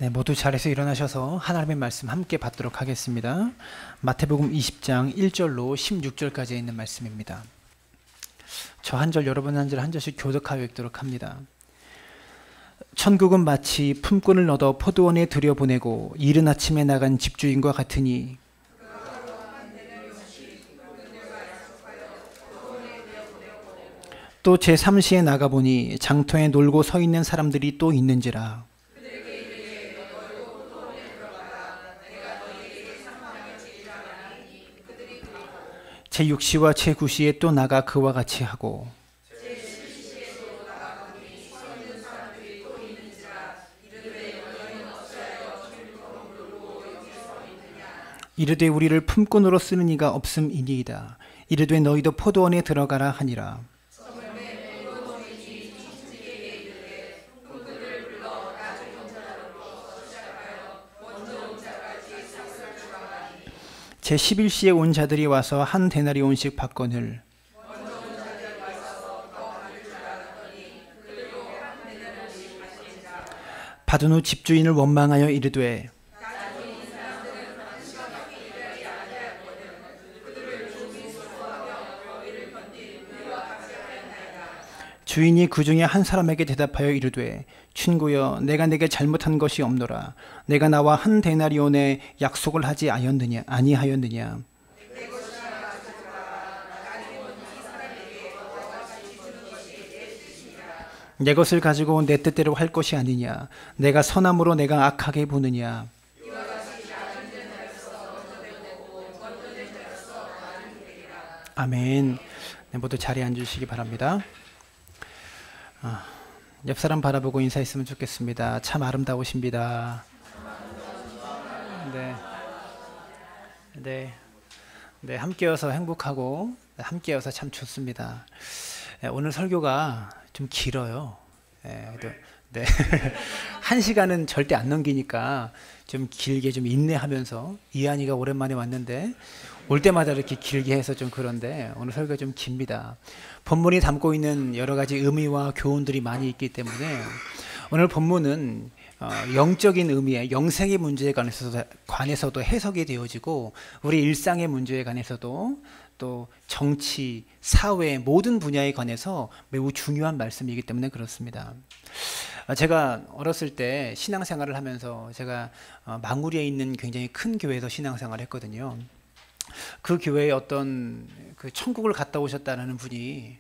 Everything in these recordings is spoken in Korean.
네, 모두 자리에서 일어나셔서 하나님의 말씀 함께 받도록 하겠습니다. 마태복음 20장 1절로 16절까지 있는 말씀입니다. 저 한 절, 여러분 한 절 한 절씩 교독하여 읽도록 합니다. 천국은 마치 품꾼을 얻어 포도원에 들여보내고 이른 아침에 나간 집주인과 같으니 또 제3시에 나가보니 장터에 놀고 서 있는 사람들이 또 있는지라. 제6시와 제9시에 또 나가 그와 같이 하고 이르되 우리를 품꾼으로 쓰는 이가 없음이니이다. 이르되 너희도 포도원에 들어가라 하니라. 제11시에 온 자들이 와서 한 데나리온씩 받거늘 받은 후 집주인을 원망하여 이르되 주인이 그 중에 한 사람에게 대답하여 이르되 친구여 내가 내게 잘못한 것이 없노라. 내가 나와 한 데나리온의 약속을 하지 아니하였느냐. 내 것을 가지고 내 뜻대로 할 것이 아니냐. 내가 선함으로 내가 악하게 보느냐. 아멘. 네, 모두 자리에 앉으시기 바랍니다. 옆 사람 바라보고 인사했으면 좋겠습니다. 참 아름다우십니다. 네, 함께여서 행복하고 함께여서 참 좋습니다. 오늘 설교가 좀 길어요. 네. 1시간은 절대 안 넘기니까 좀 길게 좀 인내하면서 이한이가 오랜만에 왔는데 올 때마다 이렇게 길게 해서 좀 그런데 오늘 설교가 좀 깁니다. 본문이 담고 있는 여러 가지 의미와 교훈들이 많이 있기 때문에 오늘 본문은 영적인 의미의 영생의 문제에 관해서도 해석이 되어지고 우리 일상의 문제에 관해서도 또 정치, 사회 모든 분야에 관해서 매우 중요한 말씀이기 때문에 그렇습니다. 제가 어렸을 때 신앙생활을 하면서 제가 망우리에 있는 굉장히 큰 교회에서 신앙생활을 했거든요. 그 교회에 어떤 그 천국을 갔다 오셨다는 분이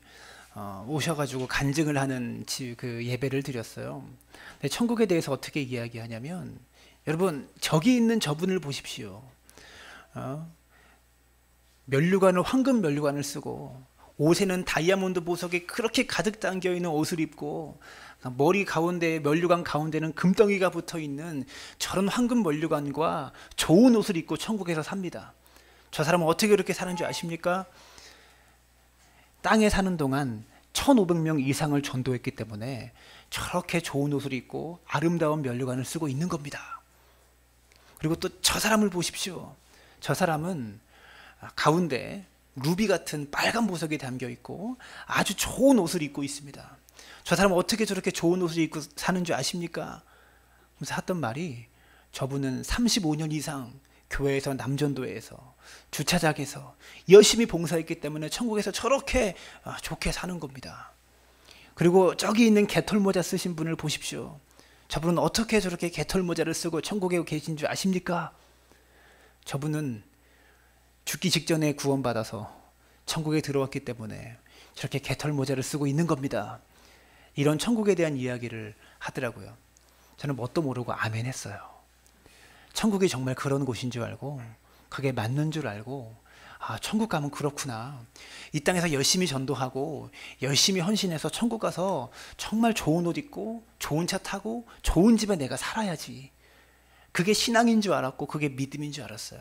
오셔가지고 간증을 하는 그 예배를 드렸어요. 근데 천국에 대해서 어떻게 이야기하냐면 여러분 저기 있는 저분을 보십시오. 면류관을 황금 면류관을 쓰고 옷에는 다이아몬드 보석이 그렇게 가득 담겨 있는 옷을 입고 머리 가운데 면류관 가운데는 금덩이가 붙어 있는 저런 황금 면류관과 좋은 옷을 입고 천국에서 삽니다. 저 사람은 어떻게 그렇게 사는 줄 아십니까? 땅에 사는 동안 1500명 이상을 전도했기 때문에 저렇게 좋은 옷을 입고 아름다운 면류관을 쓰고 있는 겁니다. 그리고 또 저 사람을 보십시오. 저 사람은 가운데 루비 같은 빨간 보석이 담겨 있고 아주 좋은 옷을 입고 있습니다. 저 사람은 어떻게 저렇게 좋은 옷을 입고 사는 줄 아십니까? 그래서 했던 말이 저분은 35년 이상 교회에서 남전도에서 주차장에서 열심히 봉사했기 때문에 천국에서 저렇게 좋게 사는 겁니다. 그리고 저기 있는 개털모자 쓰신 분을 보십시오. 저분은 어떻게 저렇게 개털모자를 쓰고 천국에 계신 줄 아십니까? 저분은 죽기 직전에 구원받아서 천국에 들어왔기 때문에 저렇게 개털모자를 쓰고 있는 겁니다. 이런 천국에 대한 이야기를 하더라고요. 저는 뭣도 모르고 아멘 했어요. 천국이 정말 그런 곳인 줄 알고 그게 맞는 줄 알고 천국 가면 그렇구나. 이 땅에서 열심히 전도하고 열심히 헌신해서 천국 가서 정말 좋은 옷 입고 좋은 차 타고 좋은 집에 내가 살아야지. 그게 신앙인 줄 알았고 그게 믿음인 줄 알았어요.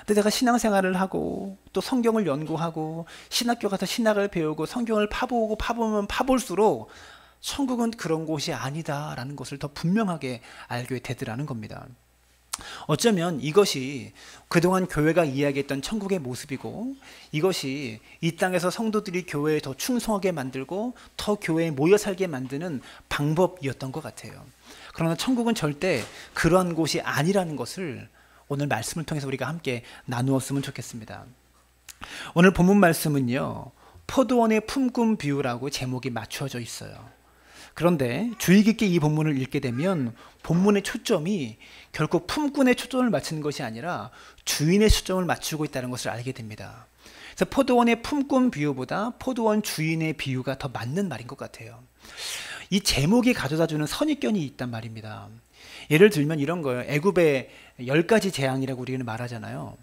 근데 내가 신앙생활을 하고 또 성경을 연구하고 신학교 가서 신학을 배우고 성경을 파보면 파볼수록 천국은 그런 곳이 아니다라는 것을 더 분명하게 알게 되더라는 겁니다. 어쩌면 이것이 그동안 교회가 이야기했던 천국의 모습이고, 이것이 이 땅에서 성도들이 교회에 더 충성하게 만들고 더 교회에 모여 살게 만드는 방법이었던 것 같아요. 그러나 천국은 절대 그러한 곳이 아니라는 것을 오늘 말씀을 통해서 우리가 함께 나누었으면 좋겠습니다. 오늘 본문 말씀은요, 포도원의 품꾼 비유라고 제목이 맞춰져 있어요. 그런데 주의 깊게 이 본문을 읽게 되면 본문의 초점이 결국 품꾼의 초점을 맞추는 것이 아니라 주인의 초점을 맞추고 있다는 것을 알게 됩니다. 그래서 포도원의 품꾼 비유보다 포도원 주인의 비유가 더 맞는 말인 것 같아요. 이 제목이 가져다주는 선입견이 있단 말입니다. 예를 들면 이런 거예요. 애굽의 10가지 재앙이라고 우리는 말하잖아요.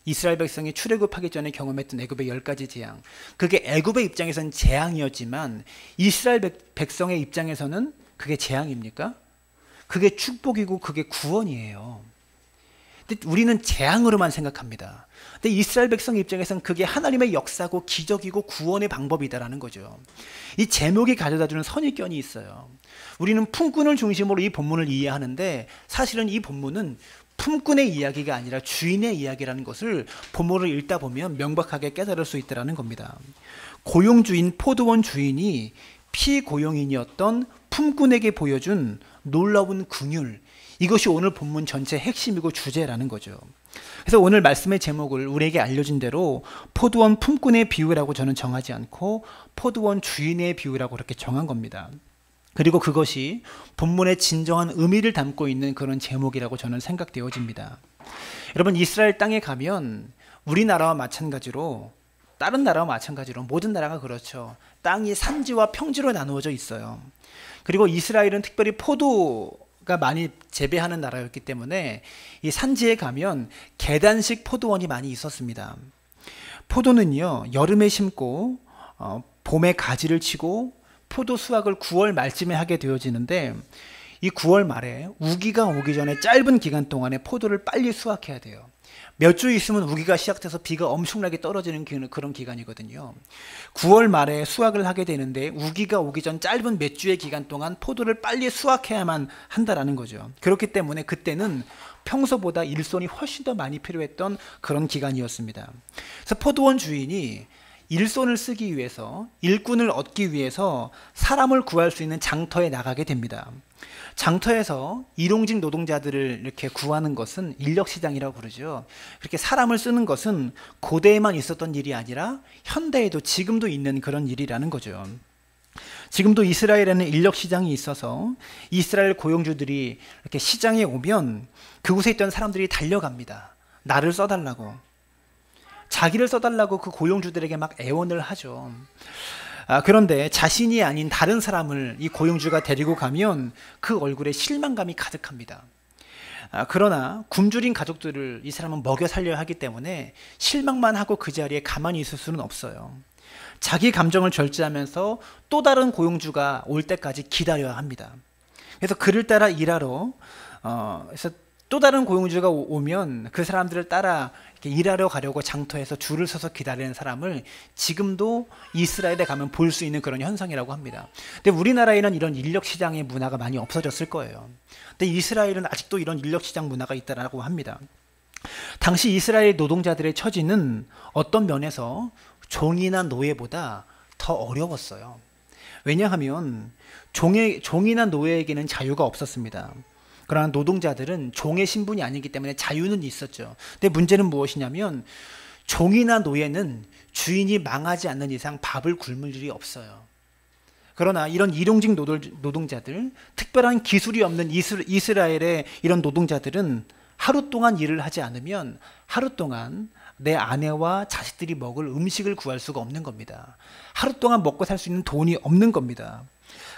이스라엘 백성이 출애굽하기 전에 경험했던 애굽의 10가지 재앙. 그게 애굽의 입장에서는 재앙이었지만 이스라엘 백성의 입장에서는 그게 재앙입니까? 그게 축복이고 그게 구원이에요. 근데 우리는 재앙으로만 생각합니다. 근데 이스라엘 백성의 입장에서는 그게 하나님의 역사고 기적이고 구원의 방법이다라는 거죠. 이 제목이 가져다주는 선입견이 있어요. 우리는 품꾼을 중심으로 이 본문을 이해하는데 사실은 이 본문은 품꾼의 이야기가 아니라 주인의 이야기라는 것을 본문을 읽다 보면 명백하게 깨달을 수 있다는 겁니다. 고용주인 포도원 주인이 피고용인이었던 품꾼에게 보여준 놀라운 긍휼, 이것이 오늘 본문 전체의 핵심이고 주제라는 거죠. 그래서 오늘 말씀의 제목을 우리에게 알려진 대로 포도원 품꾼의 비유라고 저는 정하지 않고 포도원 주인의 비유라고 그렇게 정한 겁니다. 그리고 그것이 본문의 진정한 의미를 담고 있는 그런 제목이라고 저는 생각되어집니다. 여러분, 이스라엘 땅에 가면 우리나라와 마찬가지로, 다른 나라와 마찬가지로 모든 나라가 그렇죠. 땅이 산지와 평지로 나누어져 있어요. 그리고 이스라엘은 특별히 포도가 많이 재배하는 나라였기 때문에 이 산지에 가면 계단식 포도원이 많이 있었습니다. 포도는요, 여름에 심고 봄에 가지를 치고 포도 수확을 9월 말쯤에 하게 되어지는데, 이 9월 말에 우기가 오기 전에 짧은 기간 동안에 포도를 빨리 수확해야 돼요. 몇 주 있으면 우기가 시작돼서 비가 엄청나게 떨어지는 그런 기간이거든요. 9월 말에 수확을 하게 되는데 우기가 오기 전 짧은 몇 주의 기간 동안 포도를 빨리 수확해야만 한다라는 거죠. 그렇기 때문에 그때는 평소보다 일손이 훨씬 더 많이 필요했던 그런 기간이었습니다. 그래서 포도원 주인이 일손을 쓰기 위해서, 일꾼을 얻기 위해서 사람을 구할 수 있는 장터에 나가게 됩니다. 장터에서 일용직 노동자들을 이렇게 구하는 것은 인력시장이라고 그러죠. 그렇게 사람을 쓰는 것은 고대에만 있었던 일이 아니라 현대에도 지금도 있는 그런 일이라는 거죠. 지금도 이스라엘에는 인력시장이 있어서 이스라엘 고용주들이 이렇게 시장에 오면 그곳에 있던 사람들이 달려갑니다. 나를 써달라고. 자기를 써달라고 그 고용주들에게 막 애원을 하죠. 그런데 자신이 아닌 다른 사람을 이 고용주가 데리고 가면 그 얼굴에 실망감이 가득합니다. 그러나 굶주린 가족들을 이 사람은 먹여 살려야 하기 때문에 실망만 하고 그 자리에 가만히 있을 수는 없어요. 자기 감정을 절제하면서 또 다른 고용주가 올 때까지 기다려야 합니다. 그래서 그를 따라 일하러, 그래서 또 다른 고용주가 오면 그 사람들을 따라 이렇게 일하러 가려고 장터에서 줄을 서서 기다리는 사람을 지금도 이스라엘에 가면 볼 수 있는 그런 현상이라고 합니다. 근데 우리나라에는 이런 인력시장의 문화가 많이 없어졌을 거예요. 근데 이스라엘은 아직도 이런 인력시장 문화가 있다라고 합니다. 당시 이스라엘 노동자들의 처지는 어떤 면에서 종이나 노예보다 더 어려웠어요. 왜냐하면 종이나 노예에게는 자유가 없었습니다. 그러나 노동자들은 종의 신분이 아니기 때문에 자유는 있었죠. 근데 문제는 무엇이냐면 종이나 노예는 주인이 망하지 않는 이상 밥을 굶을 일이 없어요. 그러나 이런 일용직 노동자들, 특별한 기술이 없는 이스라엘의 이런 노동자들은 하루 동안 일을 하지 않으면 하루 동안 내 아내와 자식들이 먹을 음식을 구할 수가 없는 겁니다. 하루 동안 먹고 살 수 있는 돈이 없는 겁니다.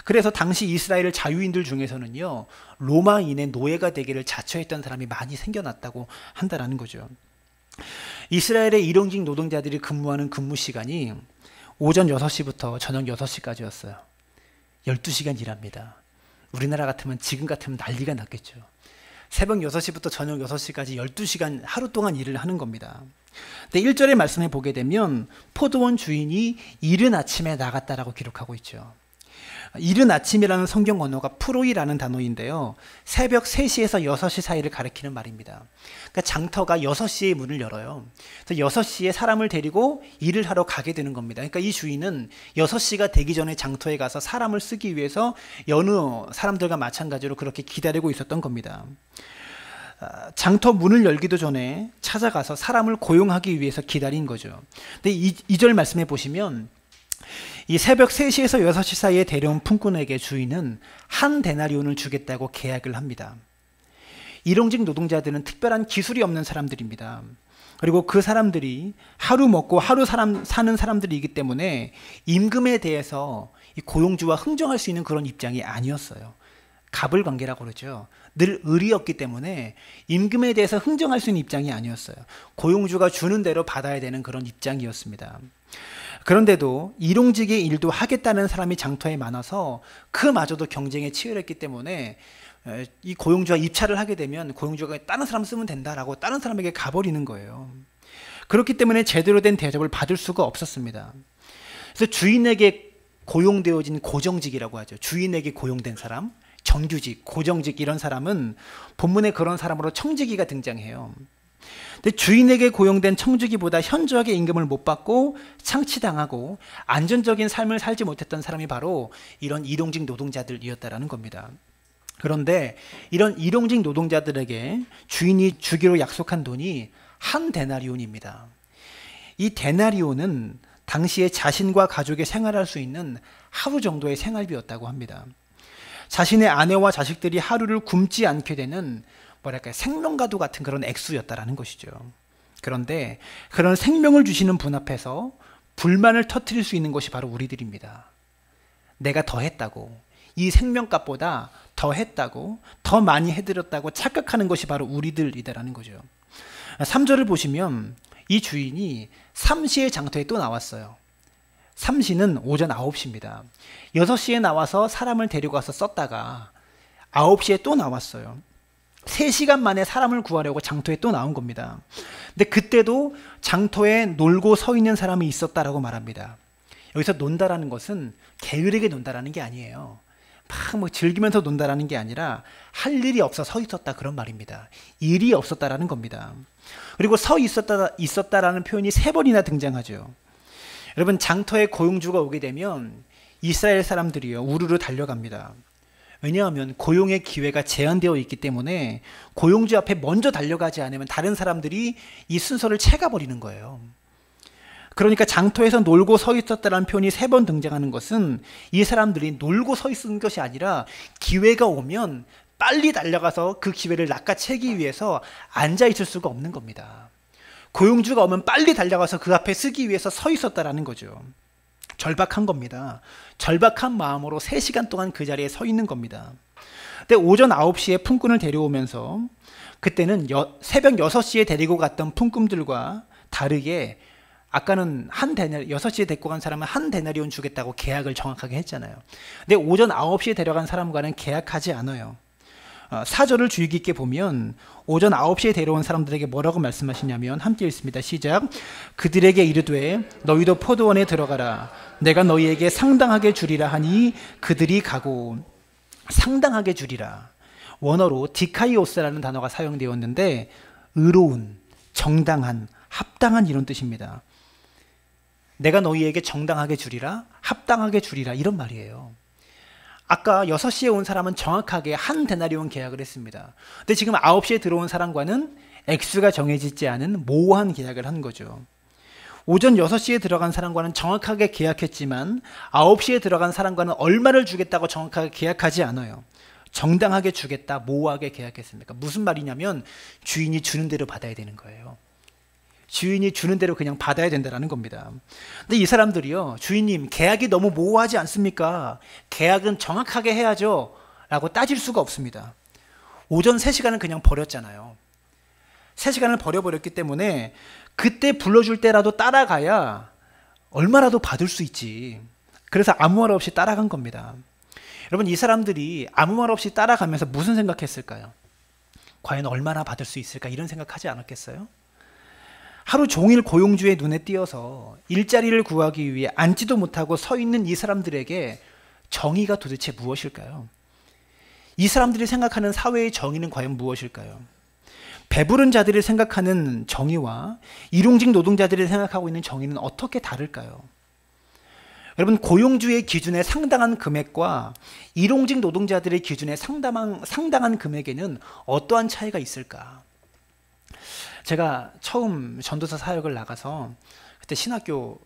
그래서 당시 이스라엘 자유인들 중에서는요, 로마인의 노예가 되기를 자처했던 사람이 많이 생겨났다고 한다라는 거죠. 이스라엘의 일용직 노동자들이 근무하는 근무 시간이 오전 6시부터 저녁 6시까지였어요. 12시간 일합니다. 우리나라 같으면 지금 같으면 난리가 났겠죠. 새벽 6시부터 저녁 6시까지 12시간 하루 동안 일을 하는 겁니다. 근데 1절의 말씀에 보게 되면 포도원 주인이 이른 아침에 나갔다라고 기록하고 있죠. 이른 아침이라는 성경 언어가 프로이라는 단어인데요. 새벽 3시에서 6시 사이를 가리키는 말입니다. 그러니까 장터가 6시에 문을 열어요. 그래서 6시에 사람을 데리고 일을 하러 가게 되는 겁니다. 그러니까 이 주인은 6시가 되기 전에 장터에 가서 사람을 쓰기 위해서 여느 사람들과 마찬가지로 그렇게 기다리고 있었던 겁니다. 장터 문을 열기도 전에 찾아가서 사람을 고용하기 위해서 기다린 거죠. 근데 2절 말씀해 보시면 이 새벽 3시에서 6시 사이에 데려온 품꾼에게 주인은 한 데나리온을 주겠다고 계약을 합니다. 일용직 노동자들은 특별한 기술이 없는 사람들입니다. 그리고 그 사람들이 하루 먹고 하루 사는 사람들이기 때문에 임금에 대해서 이 고용주와 흥정할 수 있는 그런 입장이 아니었어요. 갑을 관계라고 그러죠. 늘 을이었기 때문에 임금에 대해서 흥정할 수 있는 입장이 아니었어요. 고용주가 주는 대로 받아야 되는 그런 입장이었습니다. 그런데도 일용직의 일도 하겠다는 사람이 장터에 많아서 그마저도 경쟁에 치열했기 때문에 이 고용주와 입찰을 하게 되면 고용주가 다른 사람 쓰면 된다라고 다른 사람에게 가버리는 거예요. 그렇기 때문에 제대로 된 대접을 받을 수가 없었습니다. 그래서 주인에게 고용되어진 고정직이라고 하죠. 주인에게 고용된 사람, 정규직, 고정직 이런 사람은 본문에 그런 사람으로 청지기가 등장해요. 근데 주인에게 고용된 청지기보다 현저하게 임금을 못 받고 창치당하고 안전적인 삶을 살지 못했던 사람이 바로 이런 일용직 노동자들이었다라는 겁니다. 그런데 이런 일용직 노동자들에게 주인이 주기로 약속한 돈이 한 데나리온입니다. 이 데나리온은 당시에 자신과 가족이 생활할 수 있는 하루 정도의 생활비였다고 합니다. 자신의 아내와 자식들이 하루를 굶지 않게 되는 생명과도 같은 그런 액수였다라는 것이죠. 그런데 그런 생명을 주시는 분 앞에서 불만을 터뜨릴 수 있는 것이 바로 우리들입니다. 내가 더 했다고, 이 생명값보다 더 했다고, 더 많이 해드렸다고 착각하는 것이 바로 우리들이다라는 거죠. 3절을 보시면 이 주인이 3시에 장터에 또 나왔어요. 3시는 오전 9시입니다. 6시에 나와서 사람을 데려가서 썼다가 9시에 또 나왔어요. 3시간 만에 사람을 구하려고 장터에 또 나온 겁니다. 근데 그때도 장터에 놀고 서 있는 사람이 있었다라고 말합니다. 여기서 논다라는 것은 게으르게 논다라는 게 아니에요. 막 즐기면서 논다라는 게 아니라 할 일이 없어 서 있었다 그런 말입니다. 일이 없었다라는 겁니다. 그리고 서 있었다라는 표현이 3번이나 등장하죠. 여러분, 장터에 고용주가 오게 되면 이스라엘 사람들이요 우르르 달려갑니다. 왜냐하면 고용의 기회가 제한되어 있기 때문에 고용주 앞에 먼저 달려가지 않으면 다른 사람들이 이 순서를 채가버리는 거예요. 그러니까 장터에서 놀고 서 있었다는 표현이 3번 등장하는 것은 이 사람들이 놀고 서 있은 것이 아니라 기회가 오면 빨리 달려가서 그 기회를 낚아채기 위해서 앉아 있을 수가 없는 겁니다. 고용주가 오면 빨리 달려가서 그 앞에 쓰기 위해서 서 있었다라는 거죠. 절박한 겁니다. 절박한 마음으로 3시간 동안 그 자리에 서 있는 겁니다. 근데 오전 9시에 품꾼을 데려오면서 그때는 새벽 6시에 데리고 갔던 품꾼들과 다르게 아까는 6시에 데리고 간 사람은 한 데나리온 주겠다고 계약을 정확하게 했잖아요. 근데 오전 9시에 데려간 사람과는 계약하지 않아요. 4절을 주의 깊게 보면 오전 9시에 데려온 사람들에게 뭐라고 말씀하시냐면 함께 읽습니다. 시작. 그들에게 이르되 너희도 포도원에 들어가라. 내가 너희에게 상당하게 주리라 하니 그들이 가고. 상당하게 주리라. 원어로 디카이오스라는 단어가 사용되었는데 의로운, 정당한, 합당한 이런 뜻입니다. 내가 너희에게 정당하게 주리라, 합당하게 주리라 이런 말이에요. 아까 6시에 온 사람은 정확하게 한 데나리온 계약을 했습니다. 근데 지금 9시에 들어온 사람과는 액수가 정해지지 않은 모호한 계약을 한 거죠. 오전 6시에 들어간 사람과는 정확하게 계약했지만 9시에 들어간 사람과는 얼마를 주겠다고 정확하게 계약하지 않아요. 정당하게 주겠다, 모호하게 계약했습니다. 무슨 말이냐면 주인이 주는 대로 받아야 되는 거예요. 주인이 주는 대로 그냥 받아야 된다는 겁니다. 근데 이 사람들이요, 주인님 계약이 너무 모호하지 않습니까? 계약은 정확하게 해야죠 라고 따질 수가 없습니다. 오전 3시간은 그냥 버렸잖아요. 3시간을 버려버렸기 때문에 그때 불러줄 때라도 따라가야 얼마라도 받을 수 있지. 그래서 아무 말 없이 따라간 겁니다. 여러분, 이 사람들이 아무 말 없이 따라가면서 무슨 생각했을까요? 과연 얼마나 받을 수 있을까 이런 생각하지 않았겠어요? 하루 종일 고용주의 눈에 띄어서 일자리를 구하기 위해 앉지도 못하고 서 있는 이 사람들에게 정의가 도대체 무엇일까요? 이 사람들이 생각하는 사회의 정의는 과연 무엇일까요? 배부른 자들이 생각하는 정의와 일용직 노동자들이 생각하고 있는 정의는 어떻게 다를까요? 여러분, 고용주의 기준에 상당한 금액과 일용직 노동자들의 기준에 상당한 금액에는 어떠한 차이가 있을까? 제가 처음 전도사 사역을 나가서 그때 신학교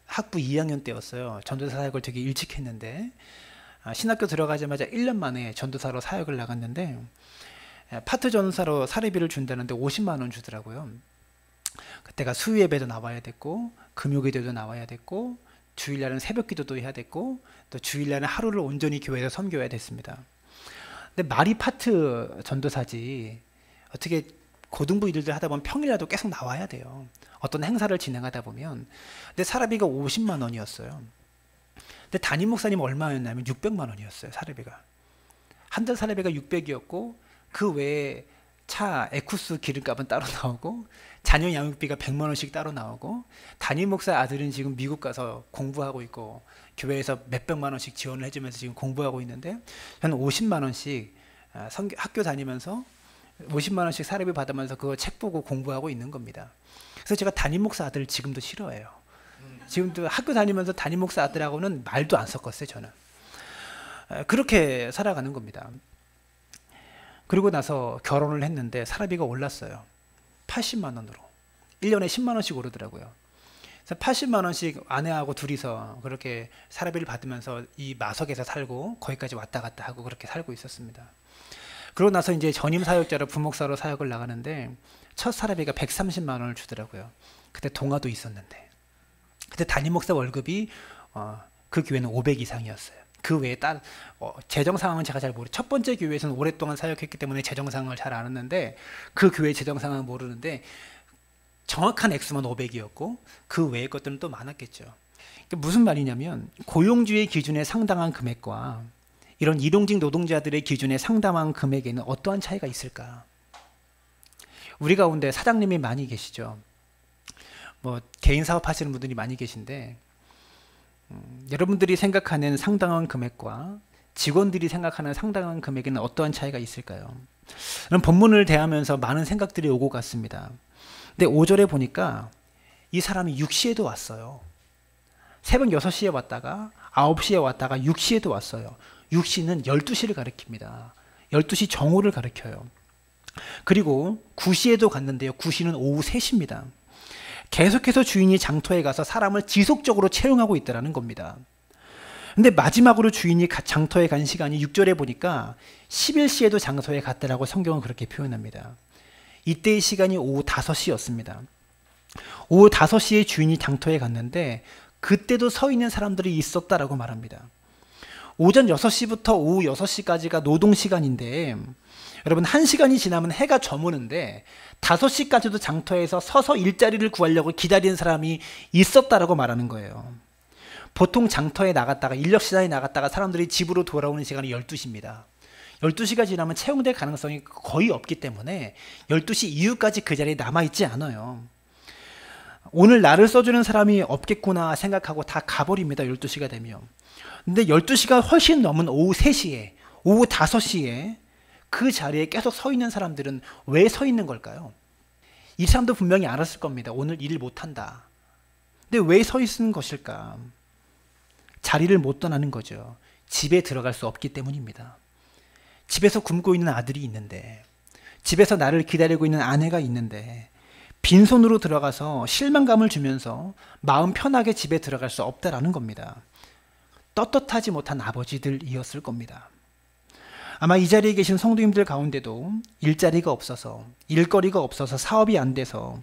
학부 2학년 때였어요. 전도사 사역을 되게 일찍 했는데 신학교 들어가자마자 1년 만에 전도사로 사역을 나갔는데 파트 전도사로 사례비를 준다는데 50만 원 주더라고요. 그때가 수요예배도 나와야 됐고 금요기도도 나와야 됐고 주일날은 새벽기도도 해야 됐고 또 주일날은 하루를 온전히 교회에서 섬겨야 됐습니다. 근데 말이 파트 전도사지 어떻게 고등부 일들 하다 보면 평일날도 계속 나와야 돼요. 어떤 행사를 진행하다 보면. 근데 사례비가 50만 원이었어요. 근데 담임 목사님 얼마였냐면 600만 원이었어요. 사례비가. 한 달 사례비가 600이었고 그 외에 차 에쿠스 기름값은 따로 나오고 자녀 양육비가 100만 원씩 따로 나오고 담임 목사 아들은 지금 미국 가서 공부하고 있고 교회에서 몇백만 원씩 지원을 해주면서 지금 공부하고 있는데 저는 50만 원씩 학교 다니면서 50만 원씩 사례비 받으면서 그거 책 보고 공부하고 있는 겁니다. 그래서 제가 담임 목사 아들을 지금도 싫어해요. 지금도 학교 다니면서 담임 목사 아들하고는 말도 안 섞었어요. 저는 그렇게 살아가는 겁니다. 그리고 나서 결혼을 했는데 사례비가 올랐어요. 80만 원으로 1년에 10만 원씩 오르더라고요. 그래서 80만 원씩 아내하고 둘이서 그렇게 사례비를 받으면서 이 마석에서 살고 거기까지 왔다 갔다 하고 그렇게 살고 있었습니다. 그러고 나서 이제 전임 사역자로 부목사로 사역을 나가는데 첫 사례비가 130만 원을 주더라고요. 그때 동화도 있었는데 그때 담임 목사 월급이 그 교회는 500 이상이었어요. 그 외에 재정 상황은 제가 잘 모르고 첫 번째 교회에서는 오랫동안 사역했기 때문에 재정 상황을 잘 아는데 그 교회 재정 상황은 모르는데 정확한 액수만 500이었고 그 외의 것들은 또 많았겠죠. 무슨 말이냐면 고용주의 기준에 상당한 금액과 이런 일용직 노동자들의 기준에 상당한 금액에는 어떠한 차이가 있을까? 우리 가운데 사장님이 많이 계시죠. 뭐 개인 사업 하시는 분들이 많이 계신데 여러분들이 생각하는 상당한 금액과 직원들이 생각하는 상당한 금액에는 어떠한 차이가 있을까요? 저는 본문을 대하면서 많은 생각들이 오고 갔습니다. 근데 5절에 보니까 이 사람이 6시에도 왔어요. 새벽 6시에 왔다가 9시에 왔다가 6시에도 왔어요. 6시는 12시를 가리킵니다. 12시 정오를 가리켜요. 그리고 9시에도 갔는데요. 9시는 오후 3시입니다. 계속해서 주인이 장터에 가서 사람을 지속적으로 채용하고 있다는 겁니다. 근데 마지막으로 주인이 장터에 간 시간이 6절에 보니까 11시에도 장터에 갔다라고 성경은 그렇게 표현합니다. 이때의 시간이 오후 5시였습니다. 오후 5시에 주인이 장터에 갔는데 그때도 서 있는 사람들이 있었다라고 말합니다. 오전 6시부터 오후 6시까지가 노동시간인데 여러분 1시간이 지나면 해가 저무는데 5시까지도 장터에서 서서 일자리를 구하려고 기다리는 사람이 있었다라고 말하는 거예요. 보통 장터에 나갔다가 인력시장에 나갔다가 사람들이 집으로 돌아오는 시간이 12시입니다. 12시가 지나면 채용될 가능성이 거의 없기 때문에 12시 이후까지 그 자리에 남아있지 않아요. 오늘 나를 써주는 사람이 없겠구나 생각하고 다 가버립니다. 12시가 되면. 근데 12시가 훨씬 넘은 오후 3시에 오후 5시에 그 자리에 계속 서 있는 사람들은 왜 서 있는 걸까요? 이 사람도 분명히 알았을 겁니다. 오늘 일을 못한다. 근데 왜 서 있는 것일까? 자리를 못 떠나는 거죠. 집에 들어갈 수 없기 때문입니다. 집에서 굶고 있는 아들이 있는데, 집에서 나를 기다리고 있는 아내가 있는데 빈손으로 들어가서 실망감을 주면서 마음 편하게 집에 들어갈 수 없다라는 겁니다. 떳떳하지 못한 아버지들이었을 겁니다. 아마 이 자리에 계신 성도님들 가운데도 일자리가 없어서 일거리가 없어서 사업이 안 돼서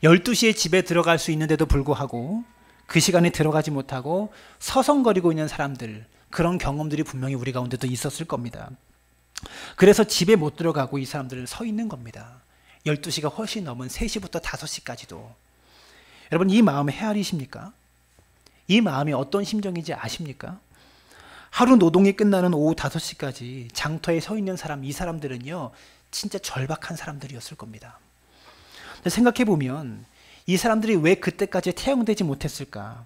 12시에 집에 들어갈 수 있는데도 불구하고 그 시간에 들어가지 못하고 서성거리고 있는 사람들, 그런 경험들이 분명히 우리 가운데도 있었을 겁니다. 그래서 집에 못 들어가고 이 사람들은 서 있는 겁니다. 12시가 훨씬 넘은 3시부터 5시까지도. 여러분, 이 마음 헤아리십니까? 이 마음이 어떤 심정인지 아십니까? 하루 노동이 끝나는 오후 5시까지 장터에 서 있는 사람, 이 사람들은요 진짜 절박한 사람들이었을 겁니다. 생각해보면 이 사람들이 왜 그때까지 태용되지 못했을까?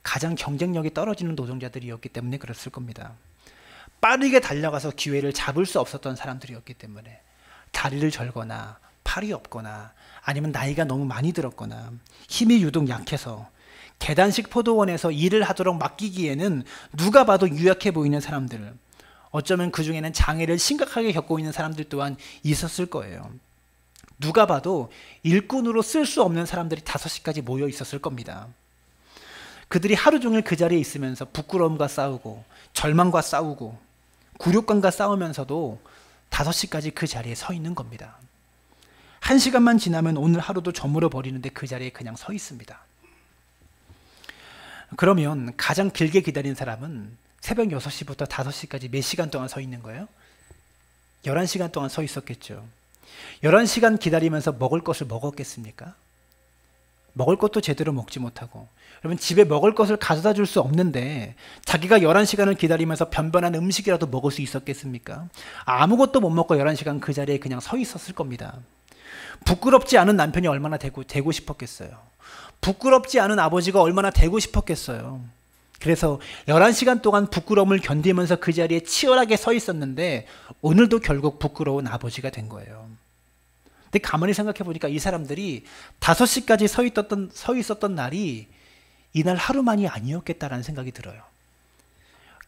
가장 경쟁력이 떨어지는 노동자들이었기 때문에 그랬을 겁니다. 빠르게 달려가서 기회를 잡을 수 없었던 사람들이었기 때문에 다리를 절거나 팔이 없거나 아니면 나이가 너무 많이 들었거나 힘이 유독 약해서 계단식 포도원에서 일을 하도록 맡기기에는 누가 봐도 유약해 보이는 사람들, 어쩌면 그 중에는 장애를 심각하게 겪고 있는 사람들 또한 있었을 거예요. 누가 봐도 일꾼으로 쓸 수 없는 사람들이 5시까지 모여 있었을 겁니다. 그들이 하루 종일 그 자리에 있으면서 부끄러움과 싸우고 절망과 싸우고 굴욕감과 싸우면서도 5시까지 그 자리에 서 있는 겁니다. 1시간만 지나면 오늘 하루도 저물어 버리는데 그 자리에 그냥 서 있습니다. 그러면 가장 길게 기다린 사람은 새벽 6시부터 5시까지 몇 시간 동안 서 있는 거예요? 11시간 동안 서 있었겠죠. 11시간 기다리면서 먹을 것을 먹었겠습니까? 먹을 것도 제대로 먹지 못하고, 여러분 집에 먹을 것을 가져다 줄 수 없는데 자기가 11시간을 기다리면서 변변한 음식이라도 먹을 수 있었겠습니까? 아무것도 못 먹고 11시간 그 자리에 그냥 서 있었을 겁니다. 부끄럽지 않은 남편이 얼마나 되고 싶었겠어요. 부끄럽지 않은 아버지가 얼마나 되고 싶었겠어요. 그래서 11시간 동안 부끄러움을 견디면서 그 자리에 치열하게 서 있었는데 오늘도 결국 부끄러운 아버지가 된 거예요. 근데 가만히 생각해 보니까 이 사람들이 5시까지 서 있었던 날이 이날 하루만이 아니었겠다라는 생각이 들어요.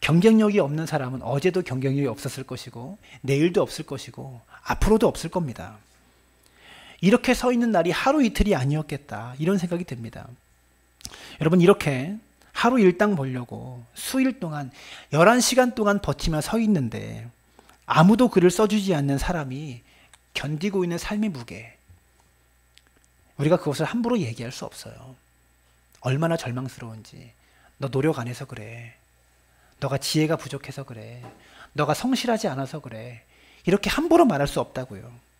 경쟁력이 없는 사람은 어제도 경쟁력이 없었을 것이고 내일도 없을 것이고 앞으로도 없을 겁니다. 이렇게 서 있는 날이 하루 이틀이 아니었겠다, 이런 생각이 듭니다. 여러분, 이렇게 하루 일당 벌려고 수일 동안 11시간 동안 버티며 서 있는데 아무도 글을 써주지 않는 사람이 견디고 있는 삶의 무게, 우리가 그것을 함부로 얘기할 수 없어요. 얼마나 절망스러운지. 너 노력 안 해서 그래. 너가 지혜가 부족해서 그래. 너가 성실하지 않아서 그래. 이렇게 함부로 말할 수 없다고요.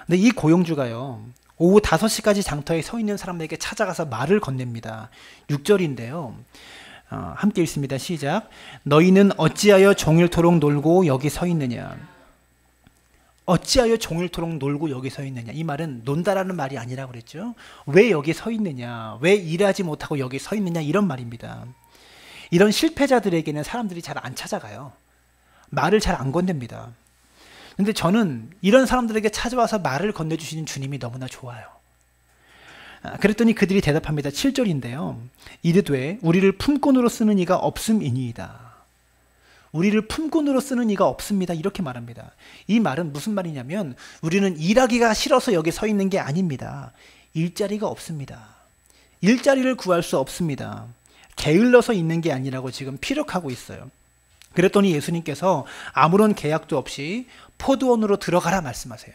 근데 이 고용주가요, 오후 5시까지 장터에 서 있는 사람에게 찾아가서 말을 건넵니다. 6절인데요. 함께 읽습니다. 시작. 너희는 어찌하여 종일토록 놀고 여기 서 있느냐. 어찌하여 종일토록 놀고 여기 서 있느냐. 이 말은 논다라는 말이 아니라고 그랬죠. 왜 여기 서 있느냐, 왜 일하지 못하고 여기 서 있느냐, 이런 말입니다. 이런 실패자들에게는 사람들이 잘 안 찾아가요. 말을 잘 안 건넵니다. 근데 저는 이런 사람들에게 찾아와서 말을 건네주시는 주님이 너무나 좋아요. 그랬더니 그들이 대답합니다. 7절인데요. 이르되 우리를 품꾼으로 쓰는 이가 없음이니이다. 우리를 품꾼으로 쓰는 이가 없습니다. 이렇게 말합니다. 이 말은 무슨 말이냐면 우리는 일하기가 싫어서 여기 서 있는 게 아닙니다. 일자리가 없습니다. 일자리를 구할 수 없습니다. 게을러서 있는 게 아니라고 지금 피력하고 있어요. 그랬더니 예수님께서 아무런 계약도 없이 포도원으로 들어가라 말씀하세요.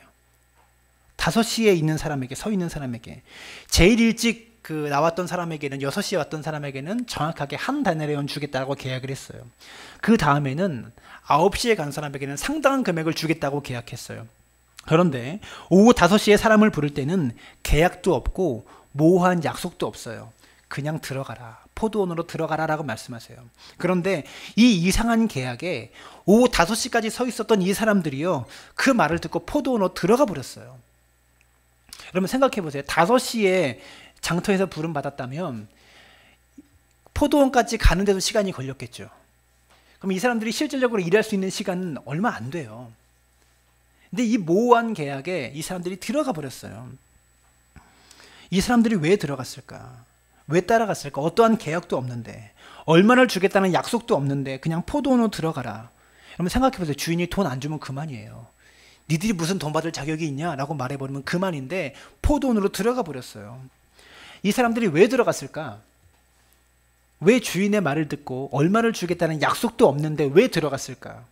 5시에 있는 사람에게, 서 있는 사람에게, 제일 일찍 나왔던 사람에게는, 6시에 왔던 사람에게는 정확하게 한 데나리온 주겠다고 계약을 했어요. 그 다음에는 9시에 간 사람에게는 상당한 금액을 주겠다고 계약했어요. 그런데 오후 5시에 사람을 부를 때는 계약도 없고 모호한 약속도 없어요. 그냥 들어가라, 포도원으로 들어가라라고 말씀하세요. 그런데 이 이상한 계약에 오후 5시까지 서 있었던 이 사람들이요, 그 말을 듣고 포도원으로 들어가 버렸어요. 여러분 생각해 보세요. 5시에 장터에서 부름 받았다면 포도원까지 가는데도 시간이 걸렸겠죠. 그럼 이 사람들이 실질적으로 일할 수 있는 시간은 얼마 안 돼요. 근데 이 모호한 계약에 이 사람들이 들어가 버렸어요. 이 사람들이 왜 들어갔을까? 왜 따라갔을까? 어떠한 계약도 없는데, 얼마를 주겠다는 약속도 없는데 그냥 포도원으로 들어가라. 여러분 생각해 보세요. 주인이 돈 안 주면 그만이에요. 니들이 무슨 돈 받을 자격이 있냐라고 말해버리면 그만인데 포도원으로 들어가 버렸어요. 이 사람들이 왜 들어갔을까? 왜 주인의 말을 듣고 얼마를 주겠다는 약속도 없는데 왜 들어갔을까?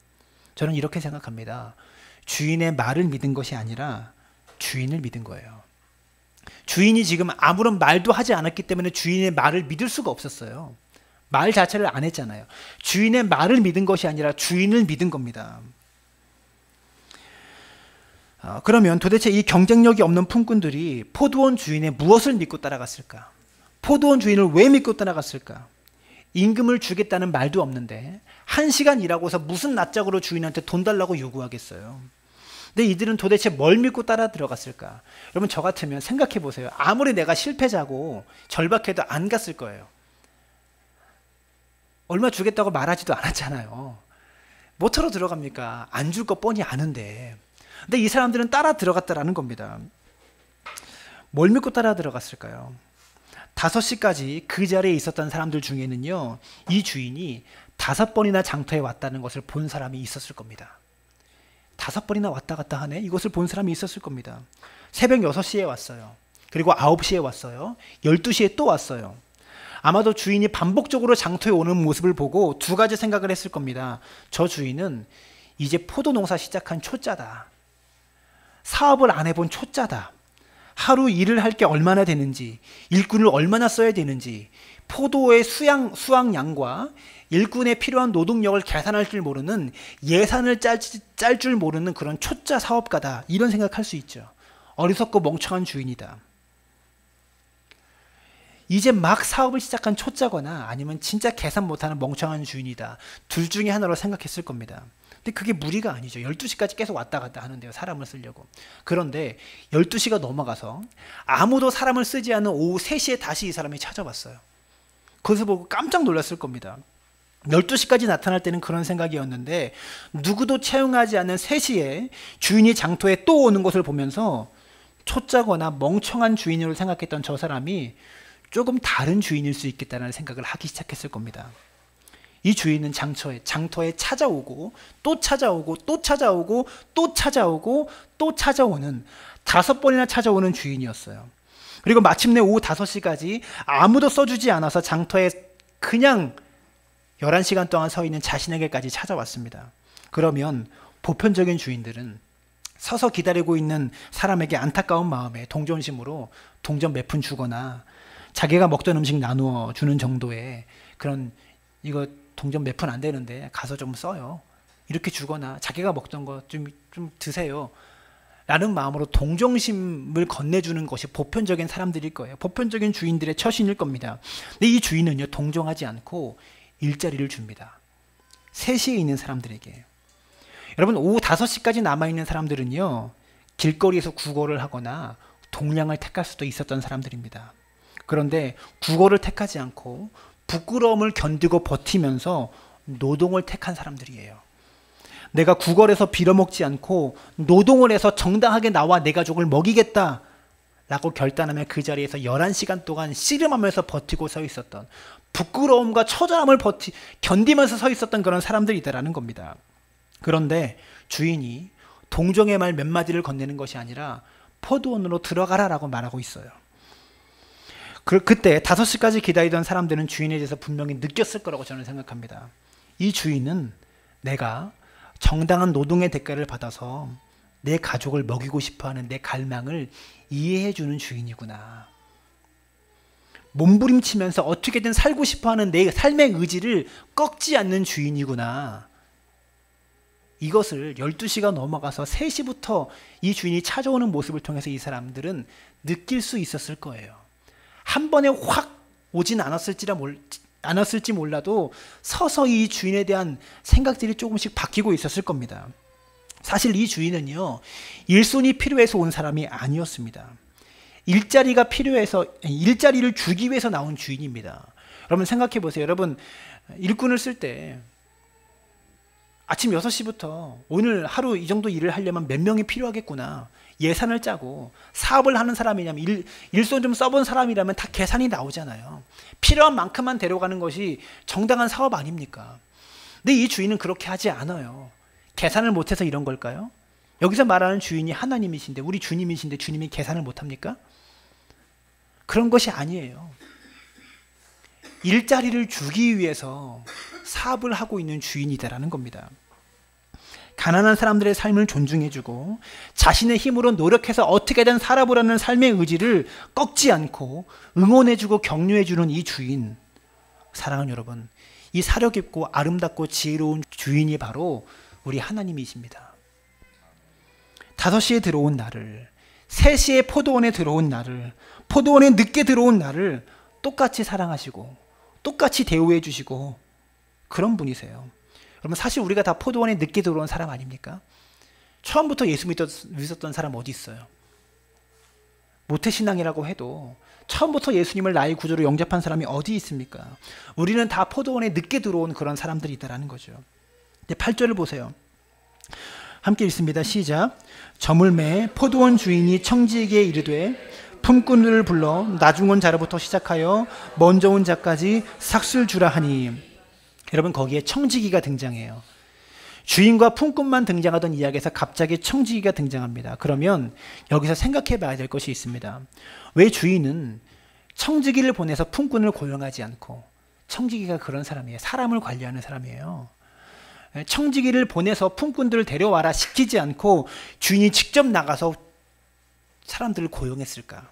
저는 이렇게 생각합니다. 주인의 말을 믿은 것이 아니라 주인을 믿은 거예요. 주인이 지금 아무런 말도 하지 않았기 때문에 주인의 말을 믿을 수가 없었어요. 말 자체를 안 했잖아요. 주인의 말을 믿은 것이 아니라 주인을 믿은 겁니다. 그러면 도대체 이 경쟁력이 없는 품꾼들이 포도원 주인의 무엇을 믿고 따라갔을까? 포도원 주인을 왜 믿고 따라갔을까? 임금을 주겠다는 말도 없는데 1시간 일하고서 무슨 낯짝으로 주인한테 돈 달라고 요구하겠어요? 근데 이들은 도대체 뭘 믿고 따라 들어갔을까? 여러분 저 같으면 생각해 보세요. 아무리 내가 실패자고 절박해도 안 갔을 거예요. 얼마 주겠다고 말하지도 않았잖아요. 뭐 털어 들어갑니까? 안 줄 거 뻔히 아는데. 근데 이 사람들은 따라 들어갔다라는 겁니다. 뭘 믿고 따라 들어갔을까요? 5시까지 그 자리에 있었던 사람들 중에는요, 이 주인이 5번이나 장터에 왔다는 것을 본 사람이 있었을 겁니다. 5번이나 왔다 갔다 하네? 이것을 본 사람이 있었을 겁니다. 새벽 6시에 왔어요. 그리고 9시에 왔어요. 12시에 또 왔어요. 아마도 주인이 반복적으로 장터에 오는 모습을 보고 두 가지 생각을 했을 겁니다. 저 주인은 이제 포도 농사 시작한 초짜다. 사업을 안 해본 초짜다. 하루 일을 할 게 얼마나 되는지, 일꾼을 얼마나 써야 되는지, 포도의 수확량과 일꾼에 필요한 노동력을 계산할 줄 모르는, 예산을 짤 줄 모르는 그런 초짜 사업가다. 이런 생각할 수 있죠. 어리석고 멍청한 주인이다. 이제 막 사업을 시작한 초짜거나 아니면 진짜 계산 못하는 멍청한 주인이다. 둘 중에 하나로 생각했을 겁니다. 근데 그게 무리가 아니죠. 12시까지 계속 왔다 갔다 하는데요. 사람을 쓰려고. 그런데 12시가 넘어가서 아무도 사람을 쓰지 않은 오후 3시에 다시 이 사람이 찾아왔어요. 그것을 보고 깜짝 놀랐을 겁니다. 12시까지 나타날 때는 그런 생각이었는데 누구도 채용하지 않은 3시에 주인이 장터에 또 오는 것을 보면서 초짜거나 멍청한 주인으로 생각했던 저 사람이 조금 다른 주인일 수 있겠다는 생각을 하기 시작했을 겁니다. 이 주인은 장터에 찾아오고 또 찾아오고 또 찾아오고 또 찾아오고 또 찾아오는 5번이나 찾아오는 주인이었어요. 그리고 마침내 오후 5시까지 아무도 써주지 않아서 장터에 그냥 11시간 동안 서 있는 자신에게까지 찾아왔습니다. 그러면 보편적인 주인들은 서서 기다리고 있는 사람에게 안타까운 마음에 동정심으로 동전 몇 푼 주거나 자기가 먹던 음식 나누어 주는 정도의 그런, 이거 동전 몇 푼 안 되는데 가서 좀 써요. 이렇게 주거나 자기가 먹던 거 좀 드세요. 라는 마음으로 동정심을 건네주는 것이 보편적인 사람들일 거예요. 보편적인 주인들의 처신일 겁니다. 근데 이 주인은요, 동정하지 않고 일자리를 줍니다. 3시에 있는 사람들에게. 여러분, 오후 5시까지 남아있는 사람들은요, 길거리에서 구걸을 하거나 동량을 택할 수도 있었던 사람들입니다. 그런데 구걸을 택하지 않고 부끄러움을 견디고 버티면서 노동을 택한 사람들이에요. 내가 구걸해서 빌어먹지 않고 노동을 해서 정당하게 나와 내 가족을 먹이겠다 라고 결단하며 그 자리에서 11시간 동안 씨름하면서 버티고 서 있었던, 부끄러움과 처절함을 견디면서 서 있었던 그런 사람들이다라는 겁니다. 그런데 주인이 동정의 말 몇 마디를 건네는 것이 아니라 포도원으로 들어가라 라고 말하고 있어요. 그때 5시까지 기다리던 사람들은 주인에 대해서 분명히 느꼈을 거라고 저는 생각합니다. 이 주인은 내가 정당한 노동의 대가를 받아서 내 가족을 먹이고 싶어하는 내 갈망을 이해해주는 주인이구나. 몸부림치면서 어떻게든 살고 싶어하는 내 삶의 의지를 꺾지 않는 주인이구나. 이것을 12시가 넘어가서 3시부터 이 주인이 찾아오는 모습을 통해서 이 사람들은 느낄 수 있었을 거예요. 한 번에 확 오진 않았을지 몰라도 서서히 주인에 대한 생각들이 조금씩 바뀌고 있었을 겁니다. 사실 이 주인은요, 일손이 필요해서 온 사람이 아니었습니다. 일자리가 필요해서, 일자리를 주기 위해서 나온 주인입니다. 여러분 생각해 보세요. 여러분 일꾼을 쓸 때 아침 6시부터 오늘 하루 이 정도 일을 하려면 몇 명이 필요하겠구나. 예산을 짜고, 사업을 하는 사람이냐면 일손 좀 써본 사람이라면 다 계산이 나오잖아요. 필요한 만큼만 데려가는 것이 정당한 사업 아닙니까? 근데 이 주인은 그렇게 하지 않아요. 계산을 못해서 이런 걸까요? 여기서 말하는 주인이 하나님이신데, 우리 주님이신데 주님이 계산을 못합니까? 그런 것이 아니에요. 일자리를 주기 위해서 사업을 하고 있는 주인이다라는 겁니다. 가난한 사람들의 삶을 존중해주고 자신의 힘으로 노력해서 어떻게든 살아보라는 삶의 의지를 꺾지 않고 응원해주고 격려해주는 이 주인, 사랑하는 여러분, 이 사려 깊고 아름답고 지혜로운 주인이 바로 우리 하나님이십니다. 5시에 들어온 나를, 3시에 포도원에 들어온 나를, 포도원에 늦게 들어온 나를 똑같이 사랑하시고 똑같이 대우해 주시고 그런 분이세요. 여러분 사실 우리가 다 포도원에 늦게 들어온 사람 아닙니까? 처음부터 예수 믿었던 사람 어디 있어요? 모태신앙이라고 해도 처음부터 예수님을 나의 구주로 영접한 사람이 어디 있습니까? 우리는 다 포도원에 늦게 들어온 그런 사람들이다라는 거죠. 8절을 보세요. 함께 읽습니다. 시작. 저물매 포도원 주인이 청지에게 이르되 품꾼을 불러 나중 온 자로부터 시작하여 먼저 온 자까지 삭술 주라 하니. 여러분, 거기에 청지기가 등장해요. 주인과 품꾼만 등장하던 이야기에서 갑자기 청지기가 등장합니다. 그러면 여기서 생각해 봐야 될 것이 있습니다. 왜 주인은 청지기를 보내서 품꾼을 고용하지 않고, 청지기가 그런 사람이에요. 사람을 관리하는 사람이에요. 청지기를 보내서 품꾼들을 데려와라 시키지 않고 주인이 직접 나가서 사람들을 고용했을까?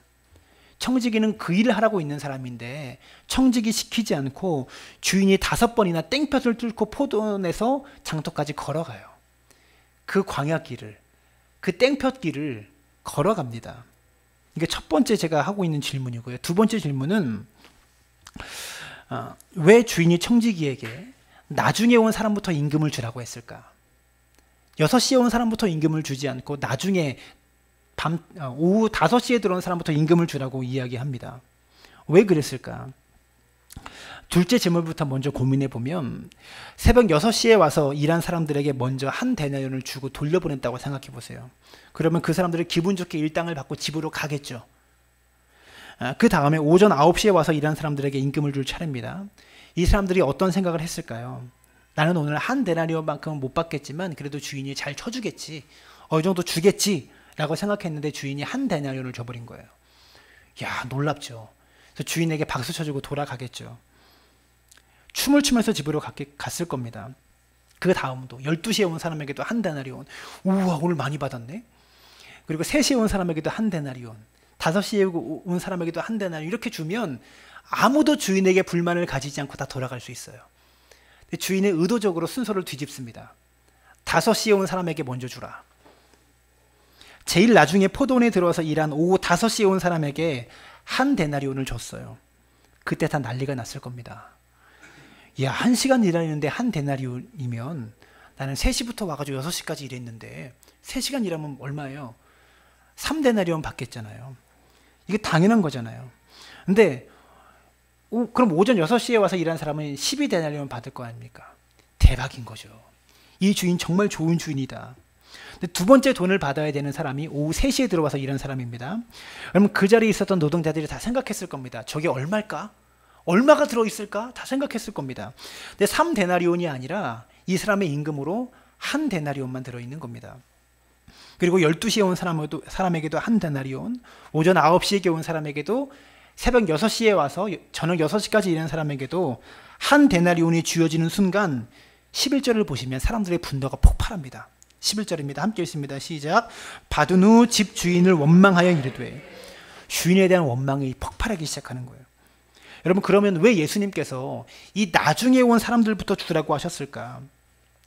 청지기는 그 일을 하라고 있는 사람인데 청지기 시키지 않고 주인이 5번이나 땡볕을 뚫고 포도원에서 장터까지 걸어가요. 그 광야길을, 그 땡볕길을 걸어갑니다. 이게 첫 번째 제가 하고 있는 질문이고요. 두 번째 질문은 왜 주인이 청지기에게 나중에 온 사람부터 임금을 주라고 했을까? 6시에 온 사람부터 임금을 주지 않고 나중에 오후 5시에 들어온 사람부터 임금을 주라고 이야기합니다. 왜 그랬을까? 둘째 질문부터 먼저 고민해 보면, 새벽 6시에 와서 일한 사람들에게 먼저 한 데나리온을 주고 돌려보냈다고 생각해 보세요. 그러면 그 사람들이 기분 좋게 일당을 받고 집으로 가겠죠. 그 다음에 오전 9시에 와서 일한 사람들에게 임금을 줄 차례입니다. 이 사람들이 어떤 생각을 했을까요? 나는 오늘 한 데나리온만큼은 못 받겠지만 그래도 주인이 잘 쳐주겠지, 어느 정도 주겠지 라고 생각했는데 주인이 한 데나리온을 줘버린 거예요. 야, 놀랍죠. 그래서 주인에게 박수 쳐주고 돌아가겠죠. 춤을 추면서 집으로 갔을 겁니다. 그 다음도 12시에 온 사람에게도 한 데나리온. 우와, 오늘 많이 받았네. 그리고 3시에 온 사람에게도 한 데나리온, 5시에 온 사람에게도 한 데나리온. 이렇게 주면 아무도 주인에게 불만을 가지지 않고 다 돌아갈 수 있어요. 근데 주인은 의도적으로 순서를 뒤집습니다. 5시에 온 사람에게 먼저 주라. 제일 나중에 포도원에 들어와서 일한 오후 5시에 온 사람에게 한 데나리온을 줬어요. 그때 다 난리가 났을 겁니다. 야, 1시간 일하는데 한 데나리온이면 나는 3시부터 와가지고 6시까지 일했는데 3시간 일하면 얼마예요? 3데나리온 받겠잖아요. 이게 당연한 거잖아요. 근데 그럼 오전 6시에 와서 일한 사람은 12데나리온 받을 거 아닙니까? 대박인 거죠. 이 주인 정말 좋은 주인이다. 근데 두 번째 돈을 받아야 되는 사람이 오후 3시에 들어와서 일한 사람입니다. 그러면 그 자리에 있었던 노동자들이 다 생각했을 겁니다. 저게 얼마일까? 얼마가 들어있을까? 다 생각했을 겁니다. 근데 3데나리온이 아니라 이 사람의 임금으로 한 데나리온만 들어있는 겁니다. 그리고 12시에 온 사람에게도 한 데나리온, 오전 9시에 온 사람에게도, 새벽 6시에 와서 저녁 6시까지 일하는 사람에게도 한 데나리온이 주어지는 순간 11절을 보시면 사람들의 분노가 폭발합니다. 11절입니다. 함께 읽습니다. 시작. 받은 후 집 주인을 원망하여 이르되. 주인에 대한 원망이 폭발하기 시작하는 거예요. 여러분, 그러면 왜 예수님께서 이 나중에 온 사람들부터 주라고 하셨을까?